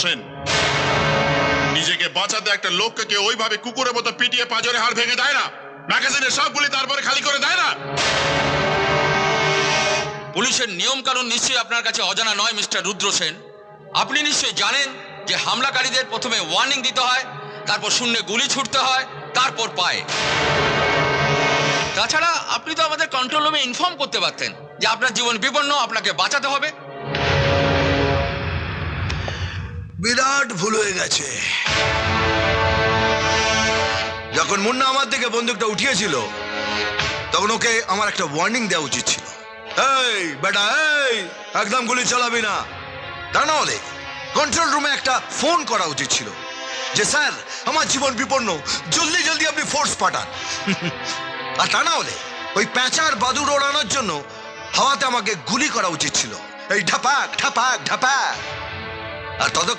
সেন, নিজেকে বাঁচাতে একটা লোককে কেউ ওইভাবে কুকুরের মতো পিটিয়ে পাঁজরে হাড় ভেঙে দেয় না? ম্যাগাজিনের সবগুলি তারপরে খালি করে দেয় না? পুলিশের নিয়ম কানুন নিশ্চয়ই আপনার কাছে অজানা নয় মিস্টার রুদ্র সেন। আপনি নিশ্চয়ই জানেন যে হামলাকারীদের প্রথমে ওয়ার্নিং দিতে হয়, তারপর শূন্যে গুলি ছুটতে হয়, তারপর পায়ে। তাছাড়া আপনি তো আমাদের কন্ট্রোল রুমে ইনফর্ম করতে পারতেন যে আপনার জীবন বিপন্ন, আপনাকে বাঁচাতে হবে। বিরাট ভুল হয়ে গেছে। যখন মুন্না আমার দিকে বন্দুকটা উঠিয়েছিল তখন ওকে আমার একটা ওয়ার্নিং দেওয়া উচিত ছিল। এই বেটা, এই একদম গুলি চালাবি না। তা না হলে কন্ট্রোল রুমে একটা ফোন করা উচিত ছিল যে স্যার আমার জীবন বিপন্ন, জলদি জলদি আপনি ফোর্স পাঠান। আর তা না হলে ওই প্যাঁচার বাদুড় ওড়ানোর জন্য হাওয়াতে আমাকে গুলি করা উচিত ছিল, এই ঢাপাক ঢাপাক ঢাপাক। আর ততক্ষণ